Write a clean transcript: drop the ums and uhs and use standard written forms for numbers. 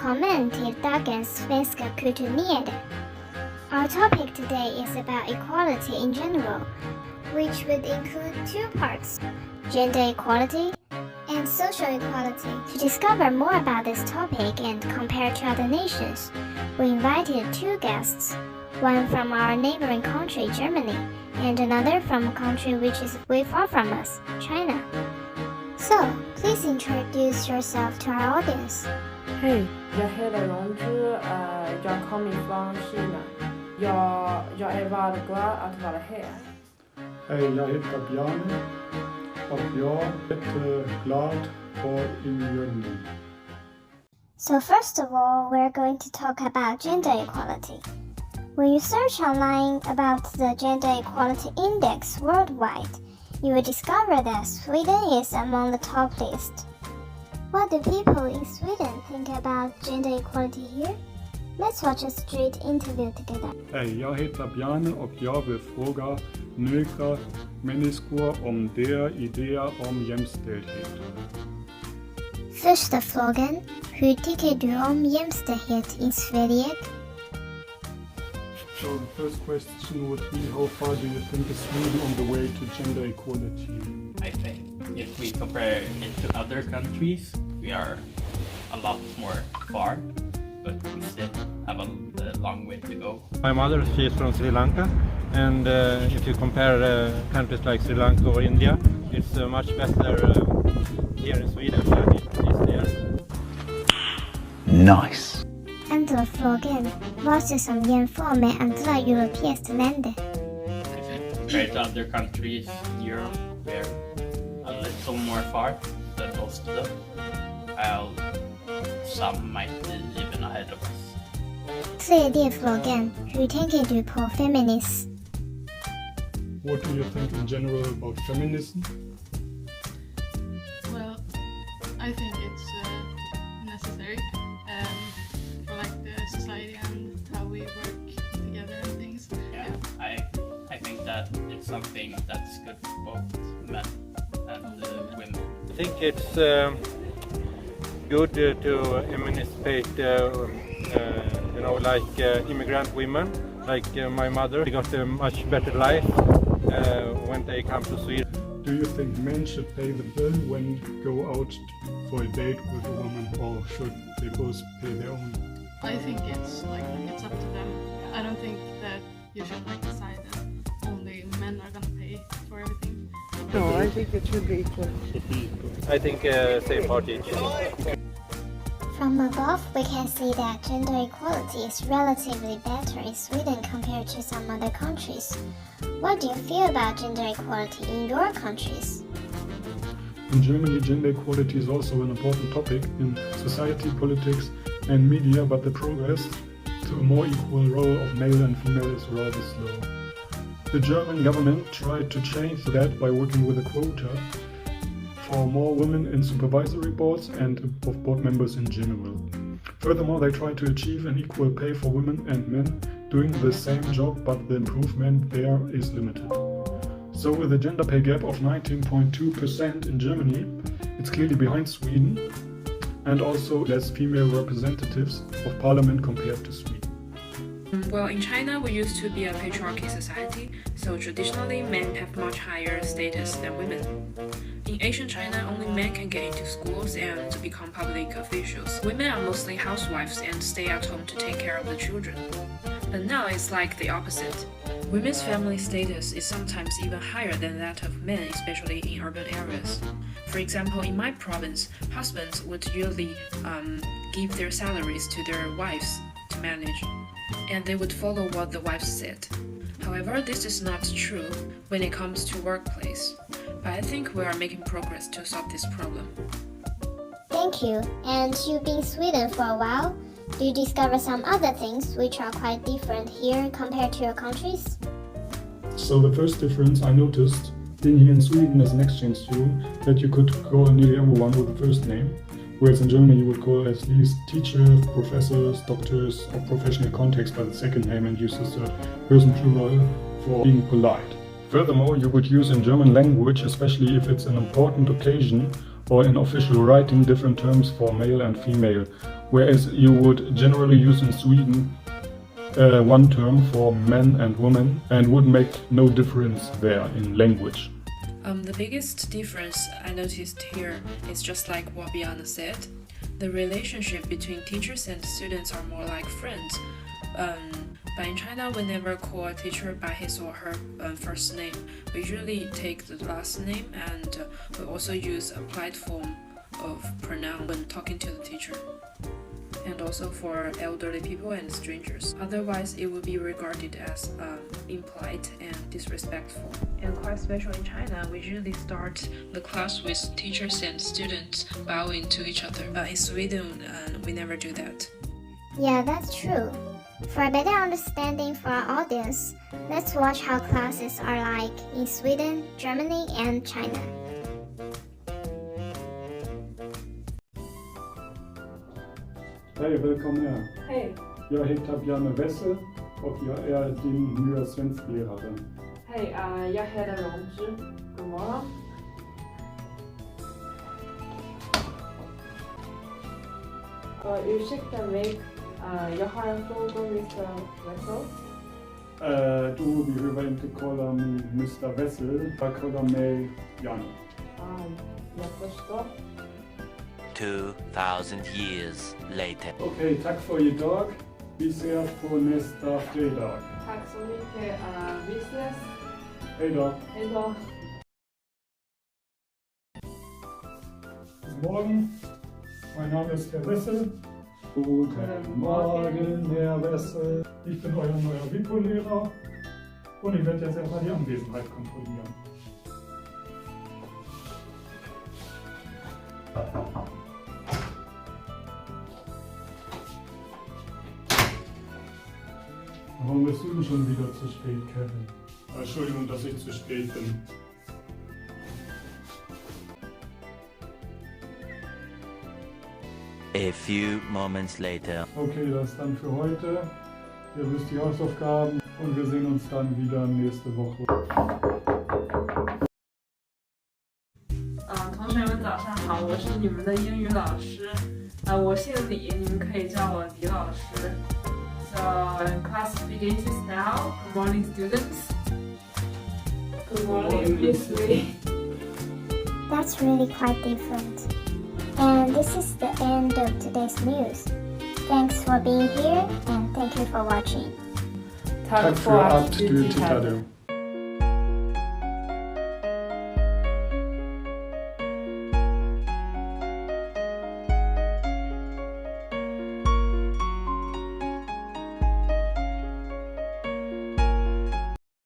Välkommen till dagens svenska kulturnyheter. Our topic today is about equality in general, which would include two parts, gender equality and social equality. To discover more about this topic and compare to other nations, we invited two guests, one from our neighboring country, Germany, and another from a country which is way far from us, China. So, please introduce yourself to our audience. Hej, jag heter Rongzhi. Jag kommer från Kina. Jag är väldigt glad att vara här. Hej, jag heter Bjarne och jag är glad för inbjudningen. So first of all, we're going to talk about gender equality. When you search online about the Gender Equality Index worldwide, you will discover that Sweden is among the top list. What do people in Sweden think about gender equality here? Let's watch a straight interview together. Hej, jag heter Bjarne och jag vill fråga några människor om deras idéer om jämställdhet. Första frågan, hur tycker du om jämställdhet i Sverige? So the first question would be, how far do you think is Sweden on the way to gender equality? I think if we compare it to other countries, we are a lot more far, but we still have a long way to go. My mother, she is from Sri Lanka, and if you compare countries like Sri Lanka or India, it's much better here in Sweden than it is there. Nice! Andra frågan, vad som jämför med andra europeiska länder? Compared to other countries in Europe, we're a little more far than most of them, while some might be even ahead of us. Tredje frågan, hur tänker du på feminism? What do you think in general about feminism? Well, I think it's necessary for like the society and how we work together and things. Yeah, I think that it's something that's good for both men and women. I think it's good to emancipate, like immigrant women, like my mother. They got a much better life when they come to Sweden. Do you think men should pay the bill when go out for a date with a woman, or should they both pay their own? I think it's up to them. I don't think that you should decide that only men are gonna pay for everything. No, I think it should be equal. I think same party. From above, we can see that gender equality is relatively better in Sweden compared to some other countries. What do you feel about gender equality in your countries? In Germany, gender equality is also an important topic in society, politics and media, but the progress to a more equal role of male and female is rather slow. The German government tried to change that by working with a quota for more women in supervisory boards and of board members in general. Furthermore, they tried to achieve an equal pay for women and men doing the same job, but the improvement there is limited. So with a gender pay gap of 19.2% in Germany, it's clearly behind Sweden, and also less female representatives of parliament compared to Sweden. Well, in China, we used to be a patriarchy society, so traditionally men have much higher status than women. In ancient China, only men can get into schools and to become public officials. Women are mostly housewives and stay at home to take care of the children. But now it's like the opposite. Women's family status is sometimes even higher than that of men, especially in urban areas. For example, in my province, husbands would usually give their salaries to their wives to manage, and they would follow what the wives said. However, this is not true when it comes to workplace, but I think we are making progress to solve this problem. Thank you. And you've been in Sweden for a while. Do you discover some other things which are quite different here compared to your countries? So the first difference I noticed being here in Sweden as an exchange student, that you could call nearly everyone with the first name, whereas in Germany you would call at least teachers, professors, doctors or professional contacts by the second name and use the third person plural for being polite. Furthermore, you would use in German language, especially if it's an important occasion or in official writing, different terms for male and female, whereas you would generally use in Sweden one term for men and women and would make no difference there in language. The biggest difference I noticed here is just like what Bjarne said. The relationship between teachers and students are more like friends. But in China, we never call a teacher by his or her first name. We usually take the last name, and we also use applied form of pronoun when talking to the teacher. And also for elderly people and strangers. Otherwise, it would be regarded as impolite and disrespectful. And quite special in China, we usually start the class with teachers and students bowing to each other. In Sweden, we never do that. Yeah, that's true. For a better understanding for our audience, let's watch how classes are like in Sweden, Germany, and China. Hej, välkommen här. Hej. Jag heter Bjarne Wessel och jag är din nya svensklärare. Hej, jag heter Rongzhi. God morgon. Ursäkta mig, jag har en fråga, Mr. Wessel. Du behöver inte kalla mig Mr. Wessel, bara kalla mig Bjarne. Jag förstår. 2000 years later. Okej, tack för idag. Vi ses på nästa fredag. Tack så mycket. Vi ses. Hej då. Hej då. Guten Morgen, mein Name ist Herr Wessel. Guten Morgen, Herr Wessel. Ich bin euer neuer WIPO-Lehrer und ich werde jetzt erstmal die Anwesenheit kontrollieren. Warum bist du denn schon wieder zu spät, Kevin? Entschuldigung, dass ich zu spät bin. A few moments later. Okay, das ist dann für heute. Ihr wisst die Hausaufgaben und wir sehen uns dann wieder nächste Woche. 同学们早上好，我是你们的英语老师。我姓李，你们可以叫我李老师。So class begins now. Good morning, students. Good morning, Miss Lee. That's really quite different. And this is the end of today's news. Thanks for being here and thank you for watching. Tack för att du tittade.